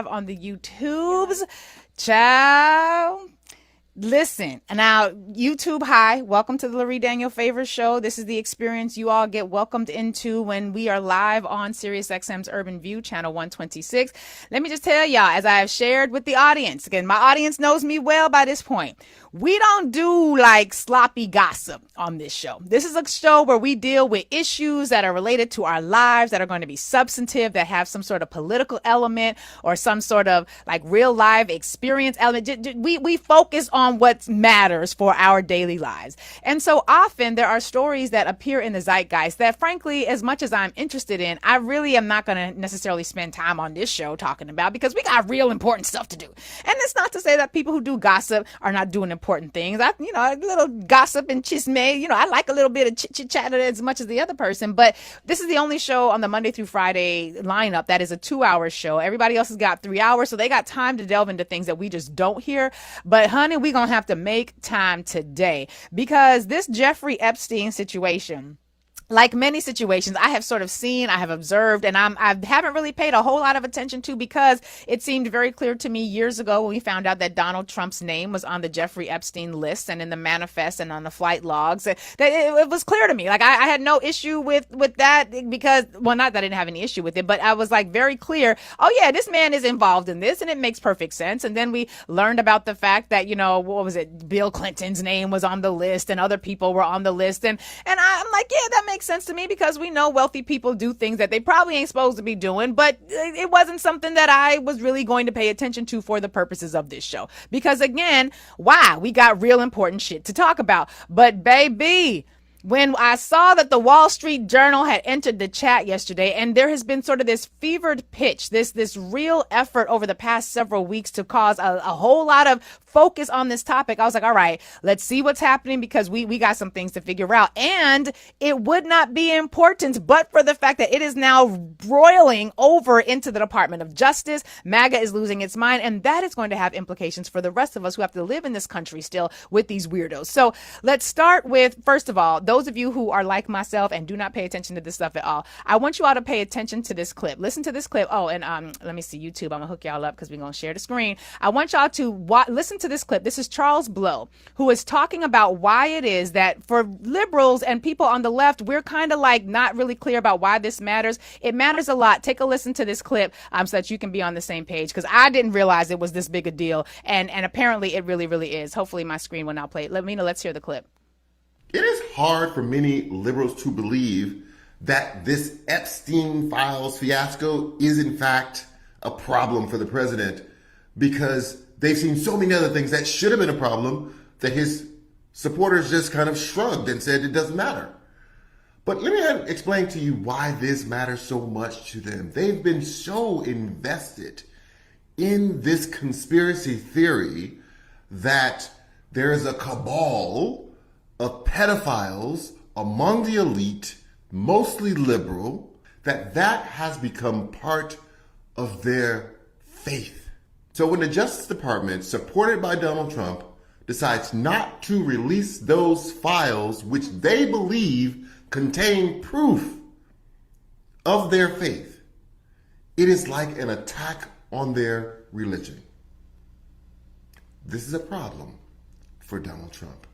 on the YouTubes. Ciao. Listen, now YouTube, hi, welcome to the Lurie Daniel Favors Show. This is the experience you all get welcomed into when we are live on SiriusXM's Urban View, channel 126. Let me just tell y'all, as I have shared with the audience, again, my audience knows me well by this point. We don't do like sloppy gossip on this show. This is a show where we deal with issues that are related to our lives, that are going to be substantive, that have some sort of political element or some sort of like real life experience element. We focus on what matters for our daily lives. And so often there are stories that appear in the zeitgeist that, frankly, as much as I'm interested in, I really am not going to necessarily spend time on this show talking about, because we got real important stuff to do. And it's not to say that people who do gossip are not doing important things. A little gossip and chisme, I like a little bit of chit-chat as much as the other person, but this is the only show on the Monday through Friday lineup that is a 2-hour show. Everybody else has got 3 hours, so they got time to delve into things that we just don't hear. But honey, we gonna have to make time today, because this Jeffrey Epstein situation, like many situations I have sort of seen, I have observed, and I haven't really paid a whole lot of attention to, because it seemed very clear to me years ago when we found out that Donald Trump's name was on the Jeffrey Epstein list and in the manifest and on the flight logs, that it was clear to me. Like I had no issue with that, because, well, not that I didn't have any issue with it, but I was like very clear, oh yeah, this man is involved in this and it makes perfect sense. And then we learned about the fact that, what was it, Bill Clinton's name was on the list and other people were on the list. And I'm like, yeah, that makes sense to me, because we know wealthy people do things that they probably ain't supposed to be doing, but it wasn't something that I was really going to pay attention to for the purposes of this show, because again, why? We got real important shit to talk about. But baby, when I saw that the Wall Street Journal had entered the chat yesterday, and there has been sort of this fevered pitch, this real effort over the past several weeks to cause a whole lot of focus on this topic, I was like, all right, let's see what's happening, because we got some things to figure out. And it would not be important but for the fact that it is now broiling over into the Department of Justice. MAGA is losing its mind, and that is going to have implications for the rest of us who have to live in this country still with these weirdos. So let's start with, first of all, those of you who are like myself and do not pay attention to this stuff at all, I want you all to pay attention to this clip. Listen to this clip. Oh, and let me see YouTube. I'm gonna hook y'all up because we're gonna share the screen. I want y'all to listen to this clip. This is Charles Blow, who is talking about why it is that for liberals and people on the left, we're kind of like not really clear about why this matters. It matters a lot. Take a listen to this clip so that you can be on the same page, because I didn't realize it was this big a deal, and apparently it really, really is. Hopefully my screen will now play it. Let's hear the clip. It is hard for many liberals to believe that this Epstein files fiasco is in fact a problem for the president, because they've seen so many other things that should have been a problem that his supporters just kind of shrugged and said it doesn't matter. But let me explain to you why this matters so much to them. They've been so invested in this conspiracy theory that there is a cabal of pedophiles among the elite, mostly liberal, that has become part of their faith. So when the Justice Department, supported by Donald Trump, decides not to release those files which they believe contain proof of their faith, it is like an attack on their religion. This is a problem for Donald Trump.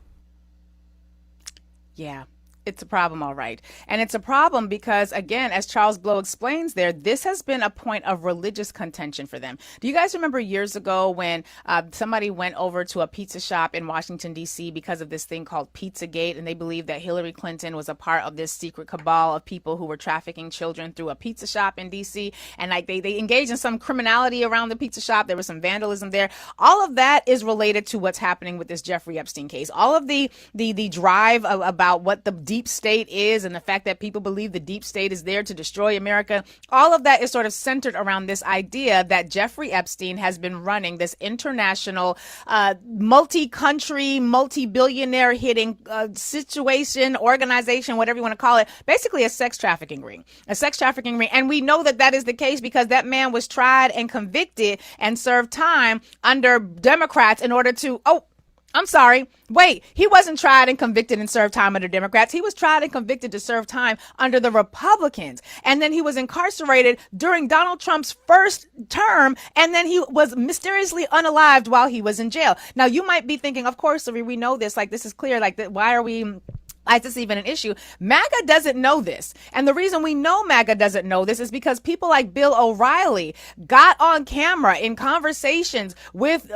Yeah, it's a problem, all right. And it's a problem because, again, as Charles Blow explains there, this has been a point of religious contention for them. Do you guys remember years ago when somebody went over to a pizza shop in Washington, D.C. because of this thing called Pizzagate, and they believed that Hillary Clinton was a part of this secret cabal of people who were trafficking children through a pizza shop in D.C., and like they engaged in some criminality around the pizza shop. There was some vandalism there. All of that is related to what's happening with this Jeffrey Epstein case. All of the drive about what the deep state is and the fact that people believe the deep state is there to destroy America, all of that is sort of centered around this idea that Jeffrey Epstein has been running this international, multi-country, multi-billionaire hitting situation, organization, whatever you want to call it, basically a sex trafficking ring. And we know that that is the case because that man was tried and convicted and served time under Democrats in order to, I'm sorry. Wait, he wasn't tried and convicted and served time under Democrats. He was tried and convicted to serve time under the Republicans. And then he was incarcerated during Donald Trump's first term. And then he was mysteriously unalived while he was in jail. Now, you might be thinking, of course, Lurie, we know this. Like, this is clear. Like, why are we... Why is this even an issue? MAGA doesn't know this. And the reason we know MAGA doesn't know this is because people like Bill O'Reilly got on camera in conversations with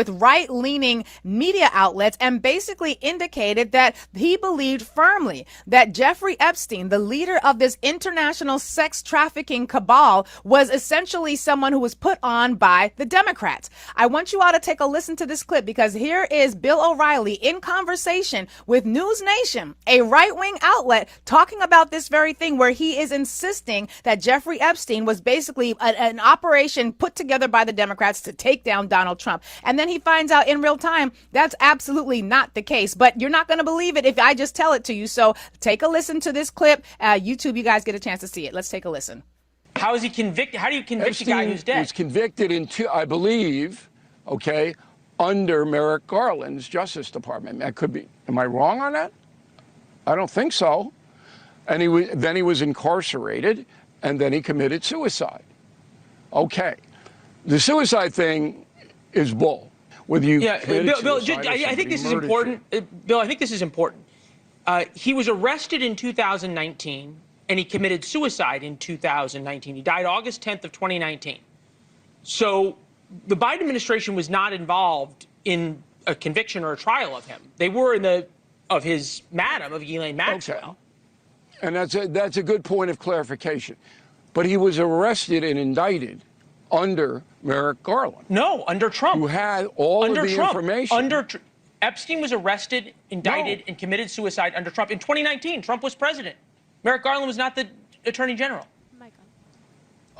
right-leaning media outlets and basically indicated that he believed firmly that Jeffrey Epstein, the leader of this international sex trafficking cabal, was essentially someone who was put on by the Democrats. I want you all to take a listen to this clip because here is Bill O'Reilly in conversation with News Nation, a right-wing outlet, talking about this very thing where he is insisting that Jeffrey Epstein was basically an operation put together by the Democrats to take down Donald Trump. And then he finds out in real time that's absolutely not the case. But you're not going to believe it if I just tell it to you. So take a listen to this clip. YouTube, you guys get a chance to see it. Let's take a listen. How is he convicted? How do you convict Epstein a guy who's dead? He was convicted in I believe, under Merrick Garland's Justice Department. That could be. Am I wrong on that? I don't think so. And then he was incarcerated, and then he committed suicide. Okay, the suicide thing is bull. Whether you Bill, I think this is important. Bill, I think this is important. He was arrested in 2019, and he committed suicide in 2019. He died August 10th of 2019. So the Biden administration was not involved in a conviction or a trial of him. They were in of Ghislaine Maxwell. Okay. And that's a good point of clarification. But he was arrested and indicted under Merrick Garland. No, under Trump. Who had all of the information. Epstein was arrested, indicted, and committed suicide under Trump. In 2019, Trump was president. Merrick Garland was not the attorney general.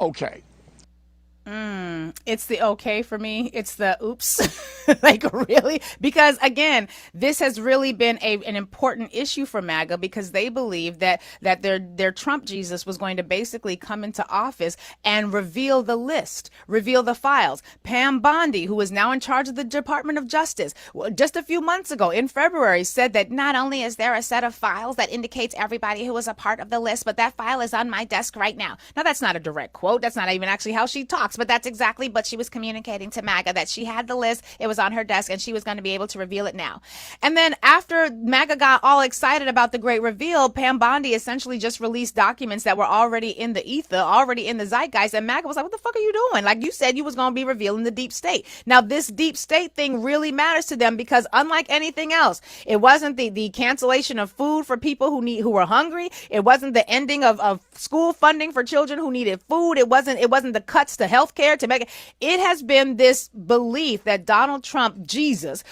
Okay. It's the okay for me. It's the oops. Like, really? Because, again, this has really been an important issue for MAGA because they believe that their Trump Jesus was going to basically come into office and reveal the list, reveal the files. Pam Bondi, who is now in charge of the Department of Justice, just a few months ago in February said that not only is there a set of files that indicates everybody who was a part of the list, but that file is on my desk right now. Now, that's not a direct quote. That's not even actually how she talks, but that's exactly what she was communicating to MAGA, that she had the list, it was on her desk, and she was going to be able to reveal it now. And then after MAGA got all excited about the great reveal, Pam Bondi essentially just released documents that were already in the ether, already in the zeitgeist, and MAGA was like, what the fuck are you doing? Like, you said you was going to be revealing the deep state. Now, this deep state thing really matters to them because unlike anything else, it wasn't the cancellation of food for people who were hungry. It wasn't the ending of school funding for children who needed food. It wasn't the cuts to health care to make it has been this belief that Donald Trump, Jesus,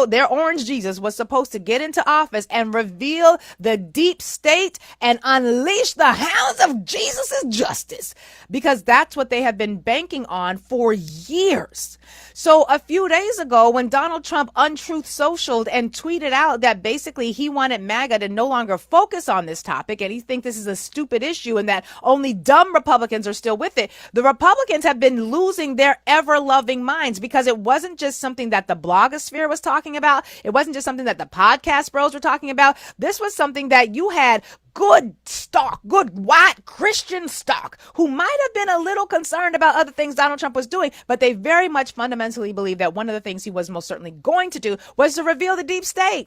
their orange Jesus was supposed to get into office and reveal the deep state and unleash the hounds of Jesus' justice, because that's what they have been banking on for years. So a few days ago, when Donald Trump untruth socialed and tweeted out that basically he wanted MAGA to no longer focus on this topic and he thinks this is a stupid issue and that only dumb Republicans are still with it, the Republicans have been losing their ever-loving minds because it wasn't just something that the blogosphere was talking about. It wasn't just something that the podcast bros were talking about. This was something that you had good stock, good white Christian stock, who might have been a little concerned about other things Donald Trump was doing, but they very much fundamentally believe that one of the things he was most certainly going to do was to reveal the deep state.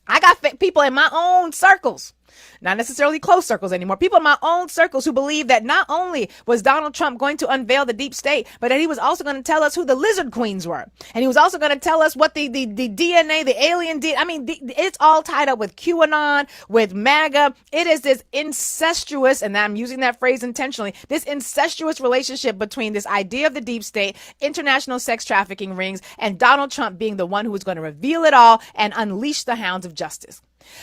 I got people in my own circles, not necessarily close circles anymore, people in my own circles who believe that not only was Donald Trump going to unveil the deep state, but that he was also going to tell us who the lizard queens were. And he was also going to tell us what the DNA, the alien DNA, it's all tied up with QAnon, with MAGA. It is this incestuous, and I'm using that phrase intentionally, this incestuous relationship between this idea of the deep state, international sex trafficking rings, and Donald Trump being the one who was going to reveal it all and unleash the hounds of justice.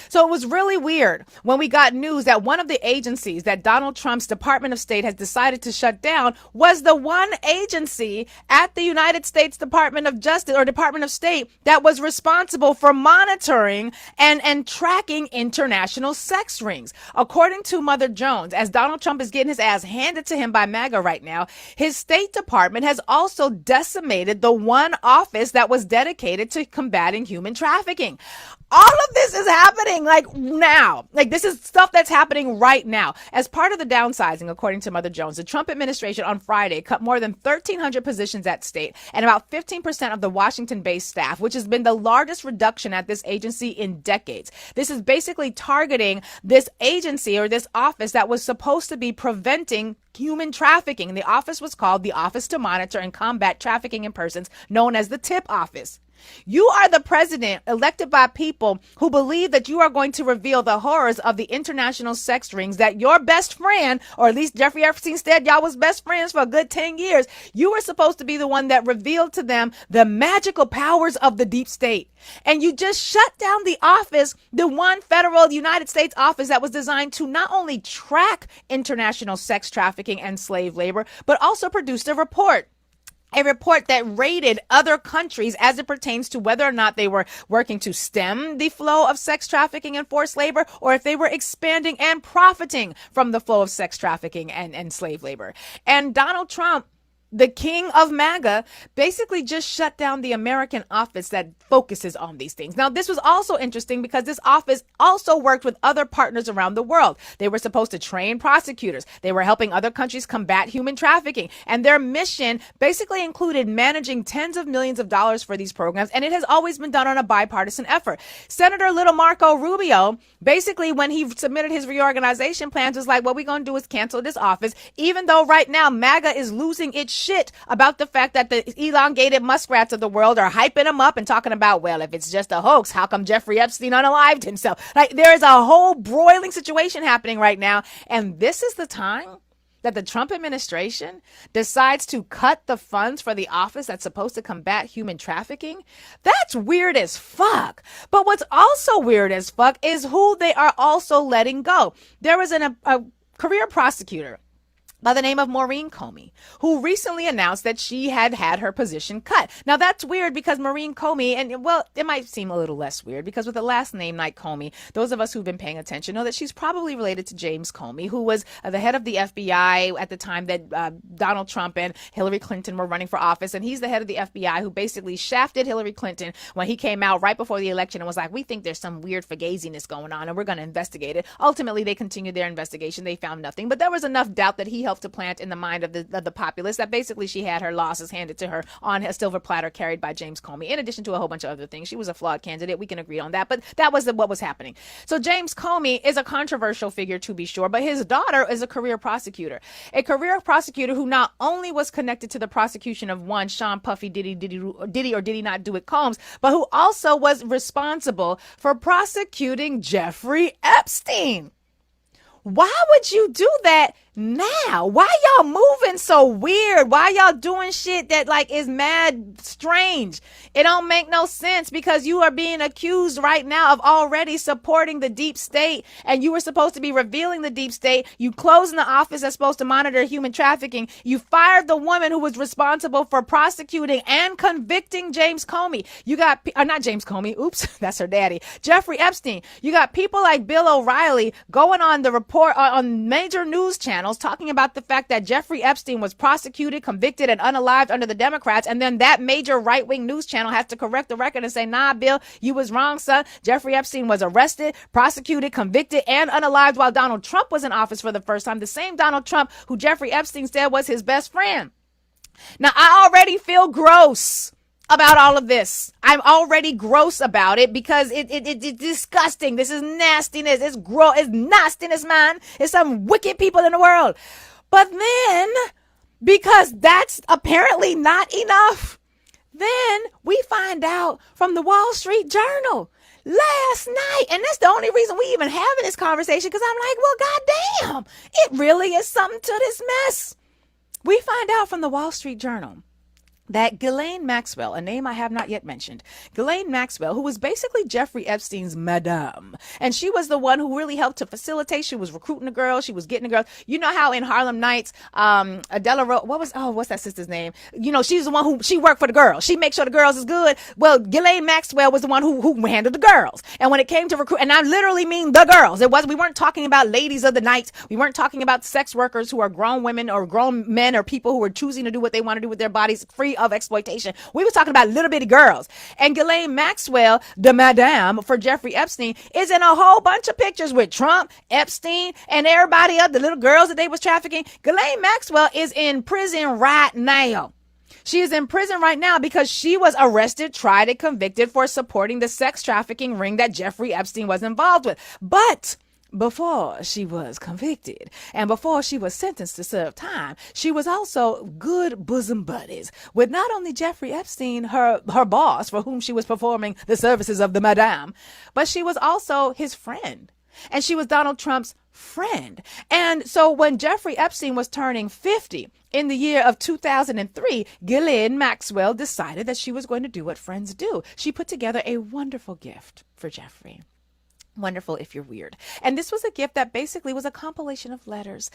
So it was really weird when we got news that one of the agencies that Donald Trump's Department of State has decided to shut down was the one agency at the United States Department of Justice or Department of State that was responsible for monitoring and tracking international sex rings. According to Mother Jones, as Donald Trump is getting his ass handed to him by MAGA right now, his State Department has also decimated the one office that was dedicated to combating human trafficking. All of this is happening like now. Like this is stuff that's happening right now. As part of the downsizing, according to Mother Jones, the Trump administration on Friday cut more than 1,300 positions at state and about 15% of the Washington-based staff, which has been the largest reduction at this agency in decades. This is basically targeting this agency or this office that was supposed to be preventing human trafficking. The office was called the Office to Monitor and Combat Trafficking in Persons, known as the TIP office. You are the president elected by people who believe that you are going to reveal the horrors of the international sex rings that your best friend, or at least Jeffrey Epstein said y'all was best friends for a good 10 years. You were supposed to be the one that revealed to them the magical powers of the deep state. And you just shut down the office, the one federal United States office that was designed to not only track international sex trafficking and slave labor, but also produced a report that rated other countries as it pertains to whether or not they were working to stem the flow of sex trafficking and forced labor, or if they were expanding and profiting from the flow of sex trafficking and slave labor. And Donald Trump, the king of MAGA, basically just shut down the American office that focuses on these things. Now, this was also interesting because this office also worked with other partners around the world. They were supposed to train prosecutors. They were helping other countries combat human trafficking. And their mission basically included managing tens of millions of dollars for these programs. And it has always been done on a bipartisan effort. Senator Little Marco Rubio, basically, when he submitted his reorganization plans, was like, what we're going to do is cancel this office, even though right now MAGA is losing its shit about the fact that the elongated muskrats of the world are hyping him up and talking about, well, if it's just a hoax, how come Jeffrey Epstein unalived himself? Like, there is a whole broiling situation happening right now. And this is the time that the Trump administration decides to cut the funds for the office that's supposed to combat human trafficking. That's weird as fuck. But what's also weird as fuck is who they are also letting go. There was a career prosecutor by the name of Moren Comey, who recently announced that she had her position cut. Now, that's weird because Moren Comey, and well, it might seem a little less weird because with the last name like Comey, those of us who've been paying attention know that she's probably related to James Comey, who was the head of the FBI at the time that Donald Trump and Hillary Clinton were running for office. And he's the head of the FBI who basically shafted Hillary Clinton when he came out right before the election and was like, we think there's some weird fugaziness going on and we're going to investigate it. Ultimately, they continued their investigation. They found nothing, but there was enough doubt that he helped to plant in the mind of the populace that basically she had her losses handed to her on a silver platter carried by James Comey, in addition to a whole bunch of other things. She was a flawed candidate. We can agree on that, but that was what was happening. So James Comey is a controversial figure, to be sure, but his daughter is a career prosecutor who not only was connected to the prosecution of one Sean Puffy Diddy or did he not do it Combs, but who also was responsible for prosecuting Jeffrey Epstein. Why would you do that now? Why y'all moving so weird? Why y'all doing shit that like is mad strange? It don't make no sense because you are being accused right now of already supporting the deep state, and you were supposed to be revealing the deep state. You closing the office that's supposed to monitor human trafficking. You fired the woman who was responsible for prosecuting and convicting James Comey. You got, not James Comey, oops, that's her daddy, Jeffrey Epstein. You got people like Bill O'Reilly going on the report on major news channels talking about the fact that Jeffrey Epstein was prosecuted, convicted, and unalived under the Democrats. And then that major right-wing news channel has to correct the record and say, nah, Bill, you was wrong, son. Jeffrey Epstein was arrested, prosecuted, convicted, and unalived while Donald Trump was in office for the first time. The same Donald Trump who Jeffrey Epstein said was his best friend. Now, I already feel gross about all of this. I'm already gross about it because it's disgusting. This is nastiness. It's gross. It's nastiness, man. It's some wicked people in the world. But then, because that's apparently not enough, then we find out from the Wall Street Journal last night, and that's the only reason we even having this conversation, because I'm like, well, goddamn, it really is something to this mess. We find out from the Wall Street Journal that Ghislaine Maxwell, a name I have not yet mentioned, Ghislaine Maxwell, who was basically Jeffrey Epstein's madame, and she was the one who really helped to facilitate. She was recruiting the girls, she was getting the girls. You know how in Harlem Nights, Adela, what's that sister's name? You know, she's the one who, she worked for the girls. She makes sure the girls is good. Well, Ghislaine Maxwell was the one who handled the girls. And when it came to recruit, and I literally mean the girls, we weren't talking about ladies of the night. We weren't talking about sex workers who are grown women or grown men or people who are choosing to do what they want to do with their bodies free of exploitation. We were talking about little bitty girls. And Ghislaine Maxwell, the madame for Jeffrey Epstein, is in a whole bunch of pictures with Trump, Epstein, and everybody else, the little girls that they was trafficking. Ghislaine Maxwell is in prison right now. She is in prison right now because she was arrested, tried, and convicted for supporting the sex trafficking ring that Jeffrey Epstein was involved with. But before she was convicted and before she was sentenced to serve time, she was also good bosom buddies with not only Jeffrey Epstein, her boss, for whom she was performing the services of the madame, but she was also his friend. And she was Donald Trump's friend. And so when Jeffrey Epstein was turning 50 in the year of 2003, Ghislaine Maxwell decided that she was going to do what friends do. She put together a wonderful gift for Jeffrey. Wonderful if you're weird. And this was a gift that basically was a compilation of letters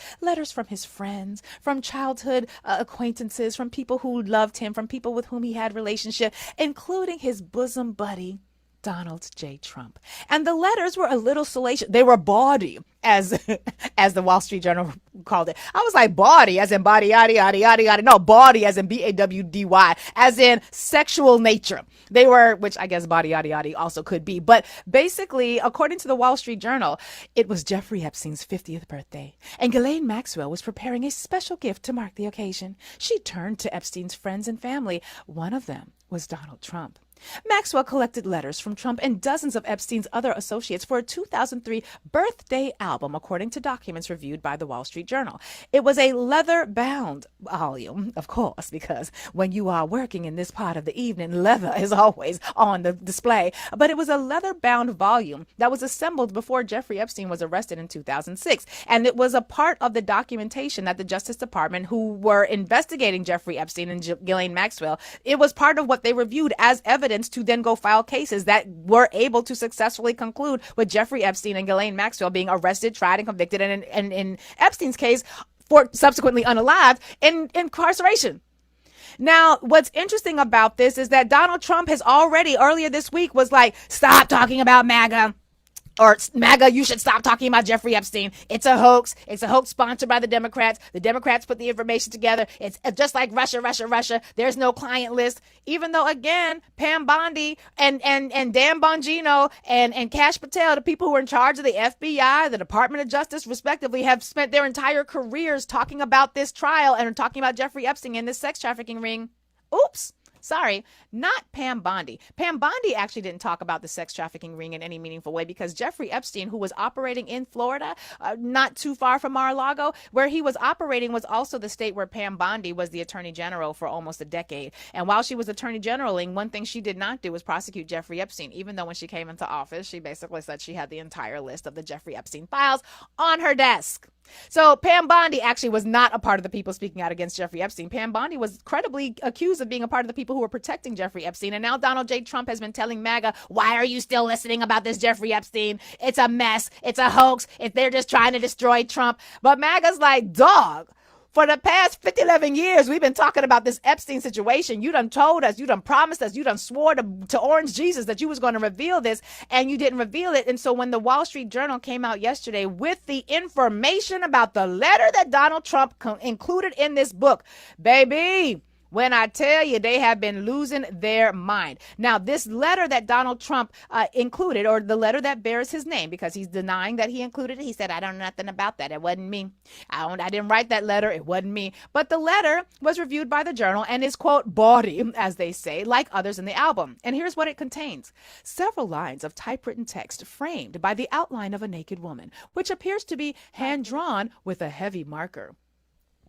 from his friends, from childhood acquaintances, from people who loved him, from people with whom he had relationship, including his bosom buddy, Donald J. Trump. And the letters were a little salacious. They were bawdy, as the Wall Street Journal called it. I was like, bawdy, as in body, yada, yada, yada, yada. No, bawdy, as in B-A-W-D-Y, as in sexual nature. They were, which I guess body, yada, yada also could be. But basically, according to the Wall Street Journal, it was Jeffrey Epstein's 50th birthday. And Ghislaine Maxwell was preparing a special gift to mark the occasion. She turned to Epstein's friends and family. One of them was Donald Trump. Maxwell collected letters from Trump and dozens of Epstein's other associates for a 2003 birthday album, according to documents reviewed by the Wall Street Journal. It was a leather-bound volume, of course, because when you are working in this part of the evening, leather is always on the display. But it was a leather-bound volume that was assembled before Jeffrey Epstein was arrested in 2006. And it was a part of the documentation that the Justice Department, who were investigating Jeffrey Epstein and Ghislaine Maxwell, it was part of what they reviewed as evidence to then go file cases that were able to successfully conclude with Jeffrey Epstein and Ghislaine Maxwell being arrested, tried, and convicted, and in Epstein's case, for subsequently unalived, in incarceration. Now, what's interesting about this is that Donald Trump has already, earlier this week, was like, stop talking about MAGA. Or MAGA, you should stop talking about Jeffrey Epstein. It's a hoax. It's a hoax sponsored by the Democrats. The Democrats put the information together. It's just like Russia. There's no client list. Even though, again, Pam Bondi and Dan Bongino and Kash Patel, the people who are in charge of the FBI, the Department of Justice, respectively, have spent their entire careers talking about this trial and talking about Jeffrey Epstein and this sex trafficking ring. Oops. Sorry, not Pam Bondi. Pam Bondi actually didn't talk about the sex trafficking ring in any meaningful way because Jeffrey Epstein, who was operating in Florida, not too far from Mar-a-Lago, where he was operating was also the state where Pam Bondi was the attorney general for almost a decade. And while she was attorney generaling, one thing she did not do was prosecute Jeffrey Epstein, even though when she came into office, she basically said she had the entire list of the Jeffrey Epstein files on her desk. So Pam Bondi actually was not a part of the people speaking out against Jeffrey Epstein. Pam Bondi was credibly accused of being a part of the people who were protecting Jeffrey Epstein. And now Donald J. Trump has been telling MAGA, why are you still listening about this Jeffrey Epstein? It's a mess. It's a hoax. They're just trying to destroy Trump. But MAGA's like, dog. For the past 11 years, we've been talking about this Epstein situation. You done told us, you done promised us, you done swore to Orange Jesus that you was going to reveal this, and you didn't reveal it. And so when the Wall Street Journal came out yesterday with the information about the letter that Donald Trump included in this book, baby, when I tell you, they have been losing their mind. Now, this letter that Donald Trump included, or the letter that bears his name, because he's denying that he included it. He said, I don't know nothing about that. It wasn't me. I didn't write that letter. It wasn't me. But the letter was reviewed by the Journal and is, quote, bawdy, as they say, like others in the album. And here's what it contains. Several lines of typewritten text framed by the outline of a naked woman, which appears to be hand-drawn with a heavy marker.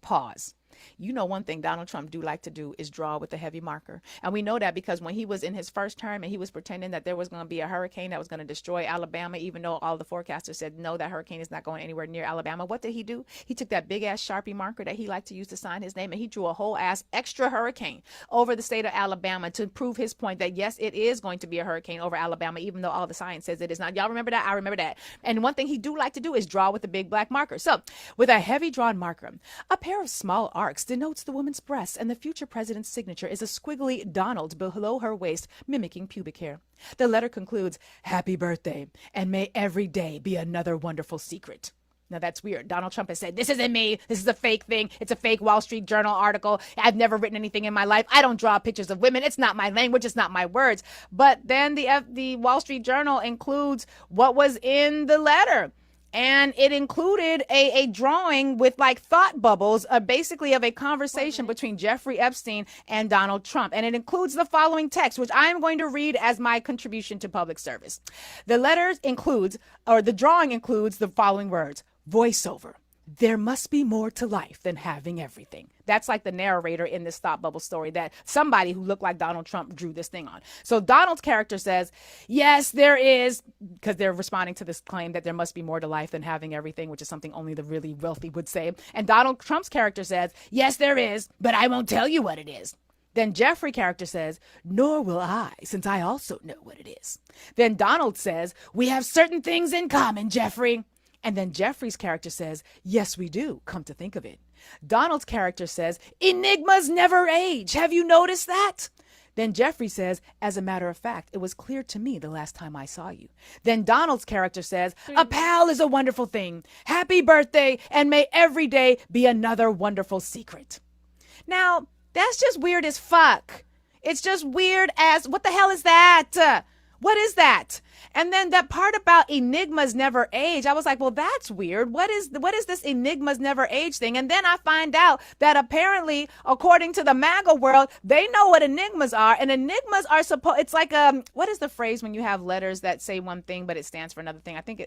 Pause. You know, one thing Donald Trump do like to do is draw with a heavy marker. And we know that because when he was in his first term and he was pretending that there was going to be a hurricane that was going to destroy Alabama, even though all the forecasters said, no, that hurricane is not going anywhere near Alabama. What did he do? He took that big ass Sharpie marker that he liked to use to sign his name, and he drew a whole ass extra hurricane over the state of Alabama to prove his point that, yes, it is going to be a hurricane over Alabama, even though all the science says it is not. Y'all remember that? I remember that. And one thing he do like to do is draw with a big black marker. So with a heavy drawn marker, a pair of small arcs denotes the woman's breasts, and the future president's signature is a squiggly Donald below her waist, mimicking pubic hair. The letter concludes, "Happy birthday, and may every day be another wonderful secret." Now, that's weird. Donald Trump has said, this isn't me. This is a fake thing. It's a fake Wall Street Journal article. I've never written anything in my life. I don't draw pictures of women. It's not my language. It's not my words. But then the Wall Street Journal includes what was in the letter. And it included a drawing with like thought bubbles, basically of a conversation between Jeffrey Epstein and Donald Trump. And it includes the following text, which I am going to read as my contribution to public service. The drawing includes the following words: voiceover. There must be more to life than having everything. That's like the narrator in this thought bubble story that somebody who looked like Donald Trump drew this thing on. So Donald's character says, yes, there is, because they're responding to this claim that there must be more to life than having everything, which is something only the really wealthy would say. And Donald Trump's character says, yes, there is, but I won't tell you what it is. Then Jeffrey character says, nor will I, since I also know what it is. Then Donald says, we have certain things in common, Jeffrey. And then Jeffrey's character says, yes, we do, come to think of it. Donald's character says, enigmas never age. Have you noticed that? Then Jeffrey says, as a matter of fact, it was clear to me the last time I saw you. Then Donald's character says, a pal is a wonderful thing. Happy birthday, and may every day be another wonderful secret. Now, that's just weird as fuck. It's just weird as, what the hell is that? What is that? And then that part about enigmas never age, I was like, well, that's weird. What is this enigmas never age thing? And then I find out that apparently, according to the MAGA world, they know what enigmas are. And enigmas are it's like, what is the phrase when you have letters that say one thing, but it stands for another thing? I think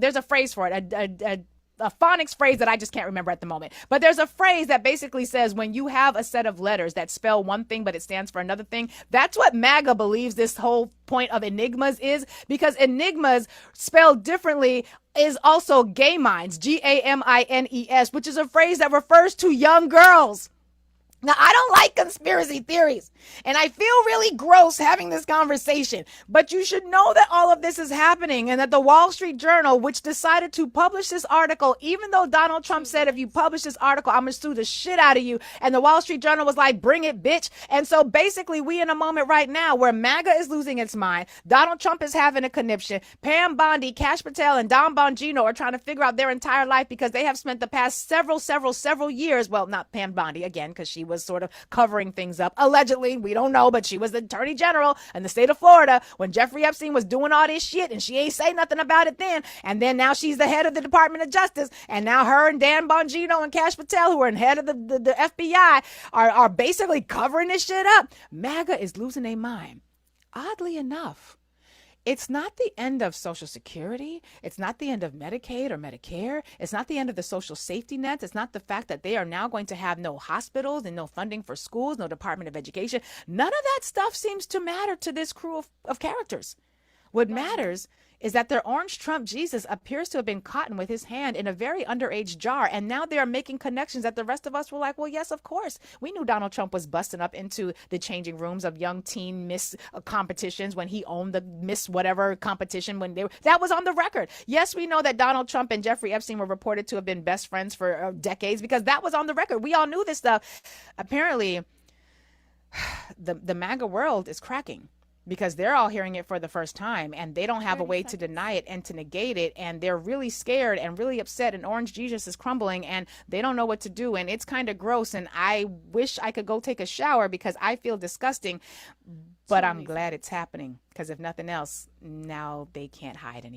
there's a phrase for it, a phonics phrase that I just can't remember at the moment. But there's a phrase that basically says when you have a set of letters that spell one thing, but it stands for another thing, that's what MAGA believes this whole point of enigmas is, because enigmas spelled differently is also gay minds, GAMINES, which is a phrase that refers to young girls. Now, I don't like conspiracy theories, and I feel really gross having this conversation, but you should know that all of this is happening and that the Wall Street Journal, which decided to publish this article, even though Donald Trump said, if you publish this article, I'm going to sue the shit out of you. And the Wall Street Journal was like, bring it, bitch. And so basically we in a moment right now where MAGA is losing its mind. Donald Trump is having a conniption. Pam Bondi, Kash Patel, and Don Bongino are trying to figure out their entire life because they have spent the past several years. Well, not Pam Bondi again, because she was sort of covering things up. Allegedly, we don't know, but she was the attorney general in the state of Florida when Jeffrey Epstein was doing all this shit, and she ain't say nothing about it then. And then now she's the head of the Department of Justice, and now her and Dan Bongino and Kash Patel, who are head of the FBI, are basically covering this shit up. MAGA is losing their mind. Oddly enough, it's not the end of Social Security. It's not the end of Medicaid or Medicare. It's not the end of the social safety nets. It's not the fact that they are now going to have no hospitals and no funding for schools, no Department of Education. None of that stuff seems to matter to this crew of characters. What matters is that their orange Trump Jesus appears to have been caught with his hand in a very underage jar. And now they are making connections that the rest of us were like, well, yes, of course. We knew Donald Trump was busting up into the changing rooms of young teen Miss competitions when he owned the Miss whatever competition that was on the record. Yes, we know that Donald Trump and Jeffrey Epstein were reported to have been best friends for decades because that was on the record. We all knew this stuff. Apparently, the MAGA world is cracking, because they're all hearing it for the first time and they don't have a way to deny it and to negate it. And they're really scared and really upset, and Orange Jesus is crumbling and they don't know what to do. And it's kind of gross. And I wish I could go take a shower because I feel disgusting, but I'm glad it's happening, because if nothing else, now they can't hide anymore.